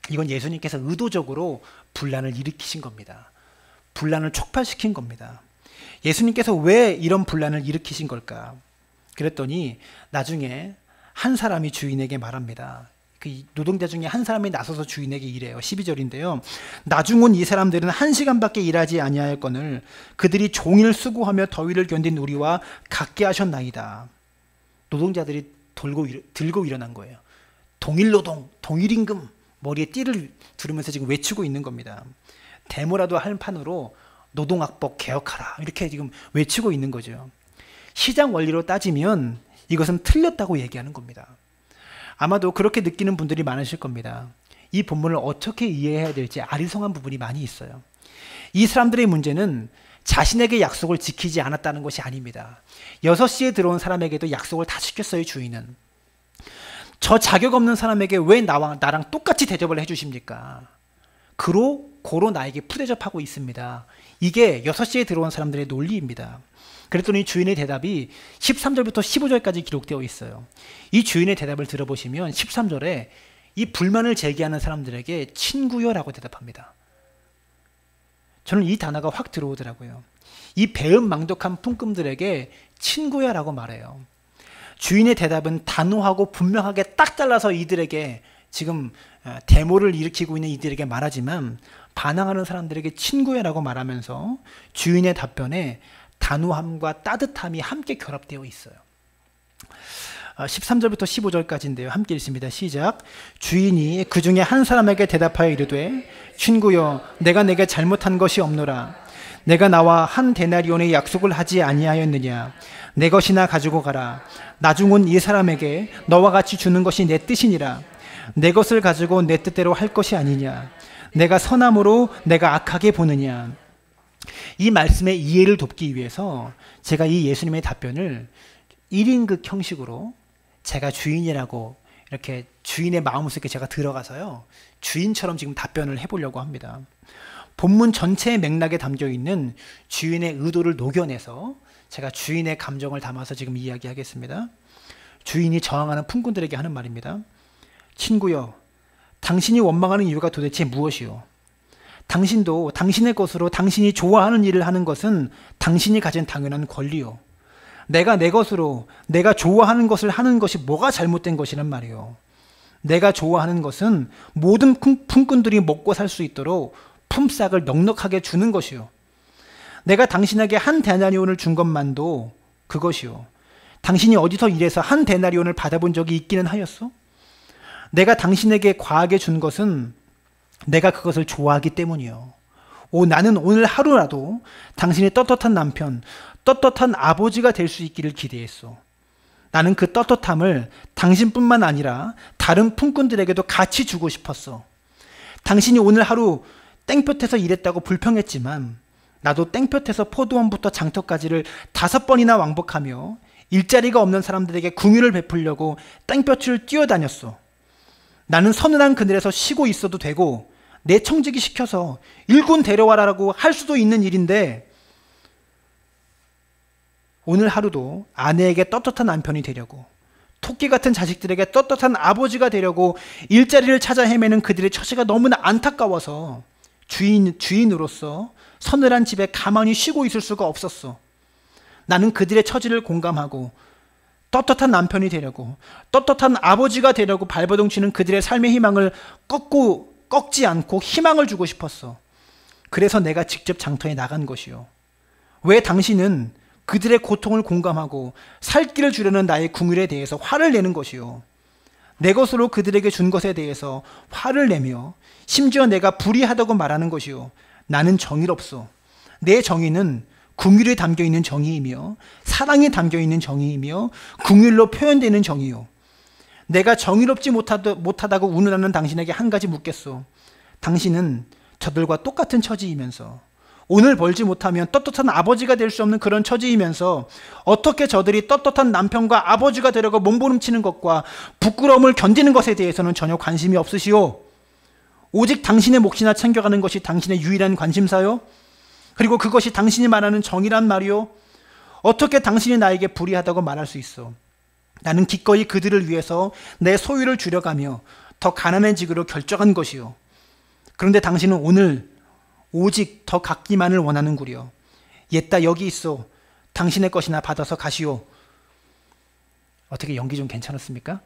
이건 예수님께서 의도적으로 분란을 일으키신 겁니다. 분란을 촉발시킨 겁니다. 예수님께서 왜 이런 분란을 일으키신 걸까? 그랬더니 나중에 한 사람이 주인에게 말합니다. 그 노동자 중에 한 사람이 나서서 주인에게 이래요. 12절인데요. 나중 온 이 사람들은 1시간밖에 일하지 아니하였거늘 그들이 종일 수고하며 더위를 견딘 우리와 같게 하셨나이다. 노동자들이 들고 일어난 거예요. 동일 노동, 동일 임금, 머리에 띠를 두르면서 지금 외치고 있는 겁니다. 데모라도 할 판으로 노동학법 개혁하라, 이렇게 지금 외치고 있는 거죠. 시장 원리로 따지면 이것은 틀렸다고 얘기하는 겁니다. 아마도 그렇게 느끼는 분들이 많으실 겁니다. 이 본문을 어떻게 이해해야 될지 아리송한 부분이 많이 있어요. 이 사람들의 문제는 자신에게 약속을 지키지 않았다는 것이 아닙니다. 6시에 들어온 사람에게도 약속을 다 지켰어요, 주인은. 저 자격 없는 사람에게 왜 나랑 똑같이 대접을 해주십니까? 고로 나에게 푸대접하고 있습니다. 이게 6시에 들어온 사람들의 논리입니다. 그랬더니 주인의 대답이 13절부터 15절까지 기록되어 있어요. 이 주인의 대답을 들어보시면 13절에 이 불만을 제기하는 사람들에게 친구여라고 대답합니다. 저는 이 단어가 확 들어오더라고요. 이 배은망덕한 품꾼들에게 친구야라고 말해요. 주인의 대답은 단호하고 분명하게 딱 잘라서 이들에게, 지금 데모를 일으키고 있는 이들에게 말하지만 반항하는 사람들에게 친구야라고 말하면서 주인의 답변에 단호함과 따뜻함이 함께 결합되어 있어요. 13절부터 15절까지인데요. 함께 읽습니다. 시작. 주인이 그 중에 한 사람에게 대답하여 이르되 친구여 내가 내게 잘못한 것이 없노라. 내가 나와 한 데나리온의 약속을 하지 아니하였느냐. 내 것이나 가지고 가라. 나중 온 이 사람에게 너와 같이 주는 것이 내 뜻이니라. 내 것을 가지고 내 뜻대로 할 것이 아니냐. 내가 선함으로 내가 악하게 보느냐. 이 말씀의 이해를 돕기 위해서 제가 이 예수님의 답변을 1인극 형식으로 제가 주인이라고 이렇게 주인의 마음속에 제가 들어가서요, 주인처럼 지금 답변을 해보려고 합니다. 본문 전체의 맥락에 담겨있는 주인의 의도를 녹여내서 제가 주인의 감정을 담아서 지금 이야기하겠습니다. 주인이 저항하는 품꾼들에게 하는 말입니다. 친구여, 당신이 원망하는 이유가 도대체 무엇이요? 당신도 당신의 것으로 당신이 좋아하는 일을 하는 것은 당신이 가진 당연한 권리요. 내가 내 것으로 내가 좋아하는 것을 하는 것이 뭐가 잘못된 것이란 말이요. 내가 좋아하는 것은 모든 품꾼들이 먹고 살 수 있도록 품삯을 넉넉하게 주는 것이요. 내가 당신에게 한 데나리온을 준 것만도 그것이요. 당신이 어디서 일해서 한 데나리온을 받아본 적이 있기는 하였소? 내가 당신에게 과하게 준 것은 내가 그것을 좋아하기 때문이요. 나는 오늘 하루라도 당신이 떳떳한 남편, 떳떳한 아버지가 될 수 있기를 기대했소. 나는 그 떳떳함을 당신뿐만 아니라 다른 품꾼들에게도 같이 주고 싶었어. 당신이 오늘 하루 땡볕에서 일했다고 불평했지만 나도 땡볕에서 포도원부터 장터까지를 5번이나 왕복하며 일자리가 없는 사람들에게 궁유를 베풀려고 땡볕을 뛰어다녔어. 나는 서늘한 그늘에서 쉬고 있어도 되고 내 청지기 시켜서 일꾼 데려와라라고 할 수도 있는 일인데, 오늘 하루도 아내에게 떳떳한 남편이 되려고, 토끼 같은 자식들에게 떳떳한 아버지가 되려고 일자리를 찾아 헤매는 그들의 처지가 너무나 안타까워서 주인으로서 서늘한 집에 가만히 쉬고 있을 수가 없었어. 나는 그들의 처지를 공감하고 떳떳한 남편이 되려고, 떳떳한 아버지가 되려고 발버둥치는 그들의 삶의 희망을 꺾지 않고 희망을 주고 싶었어. 그래서 내가 직접 장터에 나간 것이요. 왜 당신은 그들의 고통을 공감하고 살 길을 주려는 나의 궁율에 대해서 화를 내는 것이요. 내 것으로 그들에게 준 것에 대해서 화를 내며 심지어 내가 불의하다고 말하는 것이요. 나는 정의롭소. 내 정의는 궁율에 담겨있는 정의이며 사랑에 담겨있는 정의이며 궁율로 표현되는 정의요. 내가 정의롭지 못하다고 운운하는 당신에게 한 가지 묻겠소. 당신은 저들과 똑같은 처지이면서, 오늘 벌지 못하면 떳떳한 아버지가 될 수 없는 그런 처지이면서 어떻게 저들이 떳떳한 남편과 아버지가 되려고 몸부림치는 것과 부끄러움을 견디는 것에 대해서는 전혀 관심이 없으시오. 오직 당신의 몫이나 챙겨가는 것이 당신의 유일한 관심사요. 그리고 그것이 당신이 말하는 정의란 말이요. 어떻게 당신이 나에게 불의하다고 말할 수 있어? 나는 기꺼이 그들을 위해서 내 소유를 줄여가며 더 가난해지기로 결정한 것이요. 그런데 당신은 오늘 오직 더 갖기만을 원하는구려. 옛다 여기 있어. 당신의 것이나 받아서 가시오. 어떻게 연기 좀 괜찮았습니까?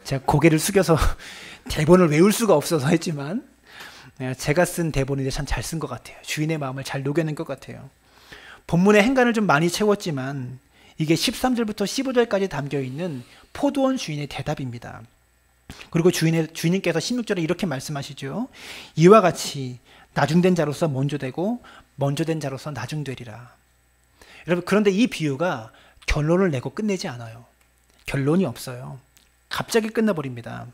제가 고개를 숙여서 대본을 외울 수가 없어서 했지만 제가 쓴 대본인데 참 잘 쓴 것 같아요. 주인의 마음을 잘 녹여낸 것 같아요. 본문의 행간을 좀 많이 채웠지만 이게 13절부터 15절까지 담겨있는 포도원 주인의 대답입니다. 그리고 주인님께서 16절에 이렇게 말씀하시죠. 이와 같이 나중된 자로서 먼저 되고 먼저 된 자로서 나중되리라. 여러분, 그런데 이 비유가 결론을 내고 끝내지 않아요. 결론이 없어요. 갑자기 끝나버립니다.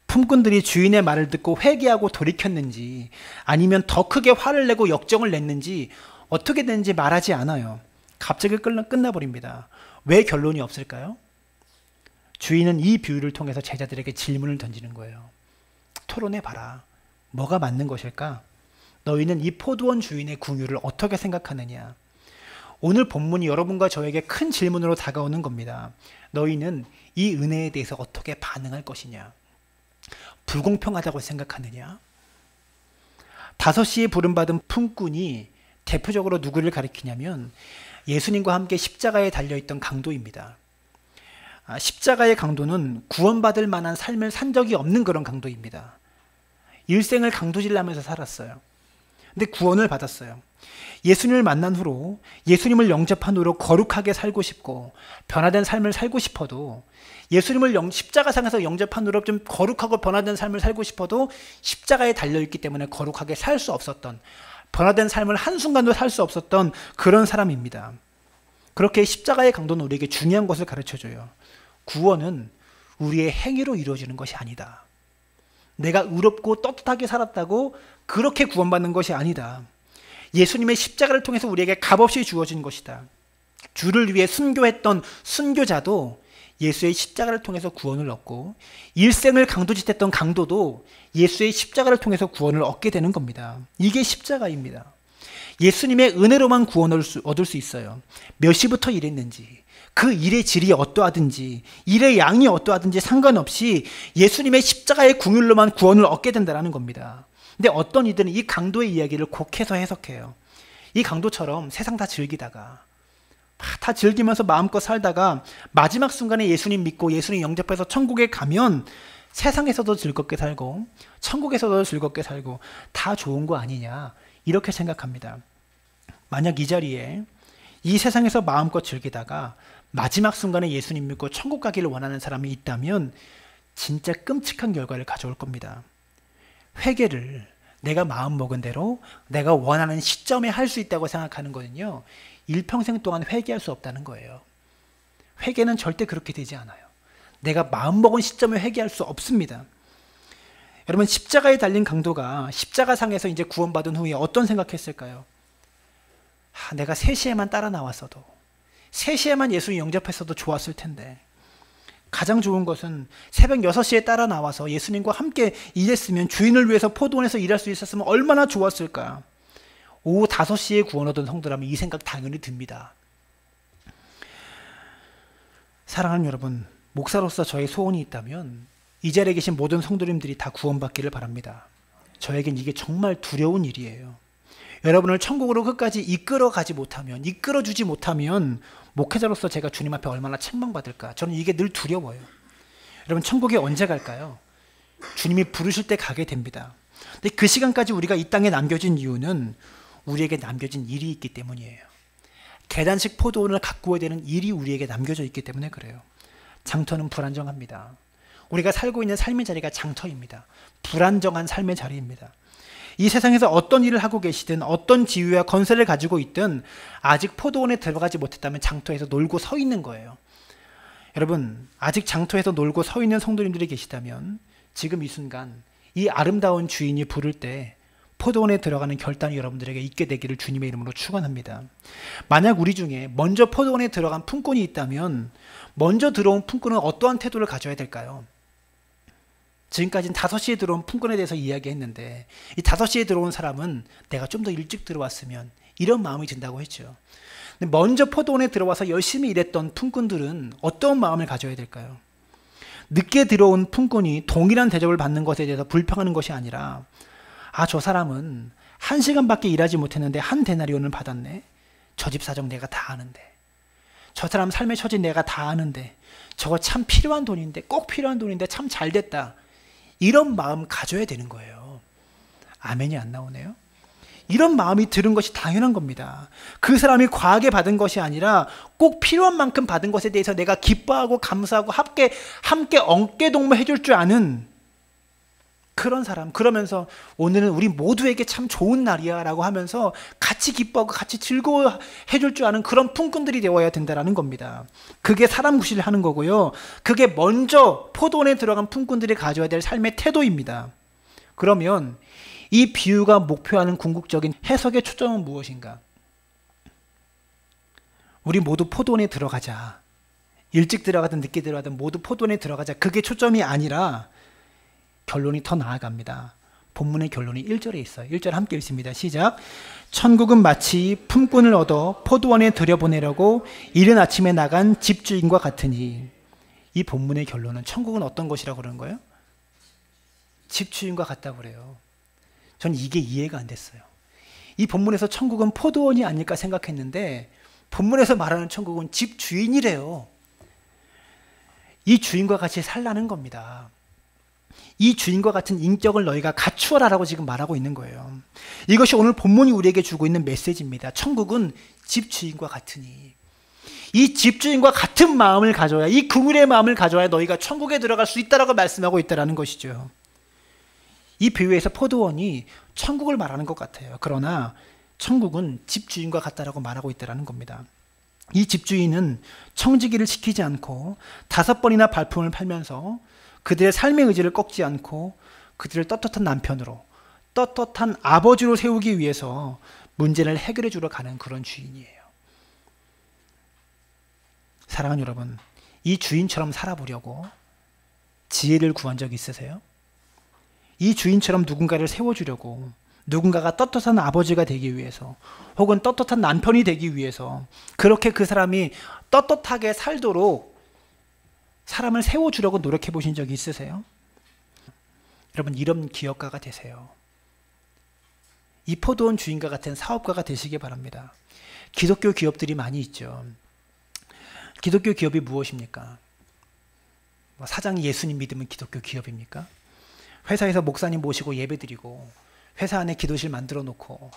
품꾼들이 주인의 말을 듣고 회개하고 돌이켰는지 아니면 더 크게 화를 내고 역정을 냈는지 어떻게 됐는지 말하지 않아요. 갑자기 끝나버립니다. 왜 결론이 없을까요? 주인은 이 비유를 통해서 제자들에게 질문을 던지는 거예요. 토론해봐라. 뭐가 맞는 것일까? 너희는 이 포도원 주인의 궁유를 어떻게 생각하느냐? 오늘 본문이 여러분과 저에게 큰 질문으로 다가오는 겁니다. 너희는 이 은혜에 대해서 어떻게 반응할 것이냐? 불공평하다고 생각하느냐? 5시에 부름받은 품꾼이 대표적으로 누구를 가리키냐면 예수님과 함께 십자가에 달려있던 강도입니다. 십자가의 강도는 구원받을 만한 삶을 산 적이 없는 그런 강도입니다. 일생을 강도질하면서 살았어요. 근데 구원을 받았어요. 예수님을 만난 후로 예수님을 영접한 후로 거룩하게 살고 싶고 변화된 삶을 살고 싶어도 예수님을 십자가상에서 영접한 후로 좀 거룩하고 변화된 삶을 살고 싶어도 십자가에 달려있기 때문에 거룩하게 살 수 없었던, 변화된 삶을 한순간도 살 수 없었던 그런 사람입니다. 그렇게 십자가의 강도는 우리에게 중요한 것을 가르쳐줘요. 구원은 우리의 행위로 이루어지는 것이 아니다. 내가 의롭고 떳떳하게 살았다고 그렇게 구원받는 것이 아니다. 예수님의 십자가를 통해서 우리에게 값없이 주어진 것이다. 주를 위해 순교했던 순교자도 예수의 십자가를 통해서 구원을 얻고, 일생을 강도짓했던 강도도 예수의 십자가를 통해서 구원을 얻게 되는 겁니다. 이게 십자가입니다. 예수님의 은혜로만 구원을 얻을 수 있어요. 몇 시부터 일했는지, 그 일의 질이 어떠하든지, 일의 양이 어떠하든지 상관없이 예수님의 십자가의 궁율로만 구원을 얻게 된다는 겁니다. 근데 어떤 이들은 이 강도의 이야기를 곡해서 해석해요. 이 강도처럼 세상 다 즐기다가, 다 즐기면서 마음껏 살다가 마지막 순간에 예수님 믿고 예수님 영접해서 천국에 가면 세상에서도 즐겁게 살고 천국에서도 즐겁게 살고 다 좋은 거 아니냐, 이렇게 생각합니다. 만약 이 자리에 이 세상에서 마음껏 즐기다가 마지막 순간에 예수님 믿고 천국 가기를 원하는 사람이 있다면 진짜 끔찍한 결과를 가져올 겁니다. 회개를 내가 마음먹은 대로 내가 원하는 시점에 할 수 있다고 생각하는 거는요, 일평생 동안 회개할 수 없다는 거예요. 회개는 절대 그렇게 되지 않아요. 내가 마음먹은 시점에 회개할 수 없습니다. 여러분, 십자가에 달린 강도가 십자가상에서 이제 구원받은 후에 어떤 생각했을까요? 내가 3시에만 따라 나왔어도, 3시에만 예수 영접했어도 좋았을 텐데, 가장 좋은 것은 새벽 6시에 따라 나와서 예수님과 함께 일했으면, 주인을 위해서 포도원에서 일할 수 있었으면 얼마나 좋았을까. 오후 5시에 구원 얻은 성도라면 이 생각 당연히 듭니다. 사랑하는 여러분, 목사로서 저의 소원이 있다면 이 자리에 계신 모든 성도님들이 다 구원받기를 바랍니다. 저에겐 이게 정말 두려운 일이에요. 여러분을 천국으로 끝까지 이끌어주지 못하면 목회자로서 제가 주님 앞에 얼마나 책망받을까. 저는 이게 늘 두려워요. 여러분, 천국에 언제 갈까요? 주님이 부르실 때 가게 됩니다. 근데 그 시간까지 우리가 이 땅에 남겨진 이유는 우리에게 남겨진 일이 있기 때문이에요. 계단식 포도원을 가꾸어야 되는 일이 우리에게 남겨져 있기 때문에 그래요. 장터는 불안정합니다. 우리가 살고 있는 삶의 자리가 장터입니다. 불안정한 삶의 자리입니다. 이 세상에서 어떤 일을 하고 계시든 어떤 지위와 건세를 가지고 있든 아직 포도원에 들어가지 못했다면 장터에서 놀고 서 있는 거예요. 여러분, 아직 장터에서 놀고 서 있는 성도님들이 계시다면 지금 이 순간 이 아름다운 주인이 부를 때 포도원에 들어가는 결단이 여러분들에게 있게 되기를 주님의 이름으로 축원합니다. 만약 우리 중에 먼저 포도원에 들어간 품꾼이 있다면 먼저 들어온 품꾼은 어떠한 태도를 가져야 될까요? 지금까지는 5시에 들어온 품꾼에 대해서 이야기했는데, 이 5시에 들어온 사람은 내가 좀 더 일찍 들어왔으면, 이런 마음이 든다고 했죠. 근데 먼저 포도원에 들어와서 열심히 일했던 품꾼들은 어떤 마음을 가져야 될까요? 늦게 들어온 품꾼이 동일한 대접을 받는 것에 대해서 불평하는 것이 아니라, 저 사람은 1시간밖에 일하지 못했는데 1데나리온을 받았네. 저 집 사정 내가 다 아는데, 저 사람 삶의 처지 내가 다 아는데, 저거 참 필요한 돈인데, 꼭 필요한 돈인데 참 잘 됐다. 이런 마음 가져야 되는 거예요. 아멘이 안 나오네요. 이런 마음이 들은 것이 당연한 겁니다. 그 사람이 과하게 받은 것이 아니라 꼭 필요한 만큼 받은 것에 대해서 내가 기뻐하고 감사하고 함께 어깨동무해 줄 줄 아는 그런 사람. 그러면서 오늘은 우리 모두에게 참 좋은 날이야 라고 하면서 같이 기뻐하고 같이 즐거워해 줄 줄 아는 그런 품꾼들이 되어야 된다는 겁니다. 그게 사람 구실을 하는 거고요. 그게 먼저 포도원에 들어간 품꾼들이 가져야 될 삶의 태도입니다. 그러면 이 비유가 목표하는 궁극적인 해석의 초점은 무엇인가? 우리 모두 포도원에 들어가자. 일찍 들어가든 늦게 들어가든 모두 포도원에 들어가자. 그게 초점이 아니라 결론이 더 나아갑니다. 본문의 결론이 1절에 있어요. 1절 함께 읽습니다. 시작. 천국은 마치 품꾼을 얻어 포도원에 들여보내려고 이른 아침에 나간 집주인과 같으니. 이 본문의 결론은 천국은 어떤 것이라고 그러는 거예요? 집주인과 같다고 그래요. 전 이게 이해가 안 됐어요. 이 본문에서 천국은 포도원이 아닐까 생각했는데 본문에서 말하는 천국은 집주인이래요. 이 주인과 같이 살라는 겁니다. 이 주인과 같은 인격을 너희가 갖추어라라고 지금 말하고 있는 거예요. 이것이 오늘 본문이 우리에게 주고 있는 메시지입니다. 천국은 집주인과 같으니. 이 집주인과 같은 마음을 가져야, 이 긍휼의 마음을 가져야 너희가 천국에 들어갈 수 있다라고 말씀하고 있다라는 것이죠. 이 비유에서 포도원이 천국을 말하는 것 같아요. 그러나 천국은 집주인과 같다라고 말하고 있다라는 겁니다. 이 집주인은 청지기를 시키지 않고 5번이나 발품을 팔면서 그들의 삶의 의지를 꺾지 않고 그들을 떳떳한 남편으로, 떳떳한 아버지로 세우기 위해서 문제를 해결해 주러 가는 그런 주인이에요. 사랑하는 여러분, 이 주인처럼 살아보려고 지혜를 구한 적 있으세요? 이 주인처럼 누군가를 세워주려고, 누군가가 떳떳한 아버지가 되기 위해서, 혹은 떳떳한 남편이 되기 위해서 그렇게 그 사람이 떳떳하게 살도록 사람을 세워주려고 노력해 보신 적이 있으세요? 여러분, 이런 기업가가 되세요. 이 포도원 주인과 같은 사업가가 되시기 바랍니다. 기독교 기업들이 많이 있죠. 기독교 기업이 무엇입니까? 사장이 예수님 믿으면 기독교 기업입니까? 회사에서 목사님 모시고 예배드리고 회사 안에 기도실 만들어 놓고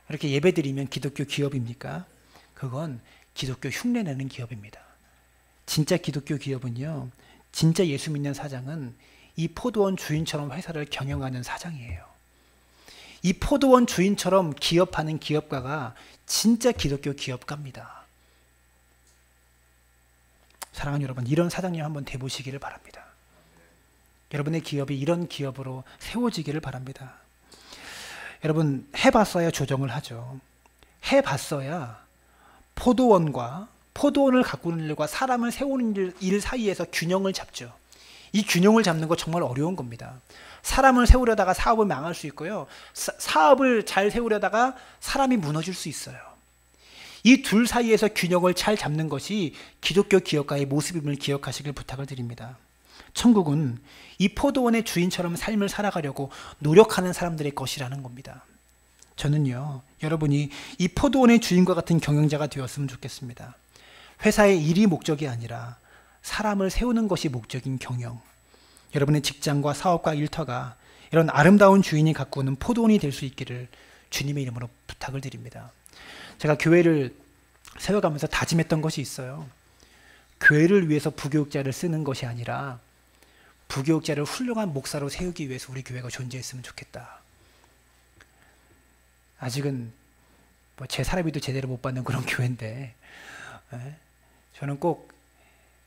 이렇게 예배드리면 기독교 기업입니까? 그건 기독교 흉내내는 기업입니다. 진짜 기독교 기업은요, 진짜 예수 믿는 사장은 이 포도원 주인처럼 회사를 경영하는 사장이에요. 이 포도원 주인처럼 기업하는 기업가가 진짜 기독교 기업가입니다. 사랑하는 여러분, 이런 사장님 한번 돼보시기를 바랍니다. 여러분의 기업이 이런 기업으로 세워지기를 바랍니다. 여러분, 해봤어야 조정을 하죠. 해봤어야 포도원과 포도원을 가꾸는 일과 사람을 세우는 일 사이에서 균형을 잡죠. 이 균형을 잡는 거 정말 어려운 겁니다. 사람을 세우려다가 사업을 망할 수 있고요. 사업을 잘 세우려다가 사람이 무너질 수 있어요. 이 둘 사이에서 균형을 잘 잡는 것이 기독교 기업가의 모습임을 기억하시길 부탁을 드립니다. 천국은 이 포도원의 주인처럼 삶을 살아가려고 노력하는 사람들의 것이라는 겁니다. 저는요, 여러분이 이 포도원의 주인과 같은 경영자가 되었으면 좋겠습니다. 회사의 일이 목적이 아니라 사람을 세우는 것이 목적인 경영. 여러분의 직장과 사업과 일터가 이런 아름다운 주인이 가꾸는 포도원이 될 수 있기를 주님의 이름으로 부탁을 드립니다. 제가 교회를 세워가면서 다짐했던 것이 있어요. 교회를 위해서 부교육자를 쓰는 것이 아니라 부교육자를 훌륭한 목사로 세우기 위해서 우리 교회가 존재했으면 좋겠다. 아직은 제 사례비도 제대로 못 받는 그런 교회인데, 저는 꼭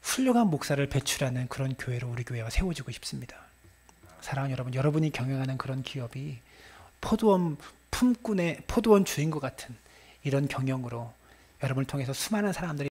훌륭한 목사를 배출하는 그런 교회로 우리 교회가 세워지고 싶습니다. 사랑하는 여러분, 여러분이 경영하는 그런 기업이 포도원 품꾼의 포도원 주인과 같은 이런 경영으로 여러분을 통해서 수많은 사람들이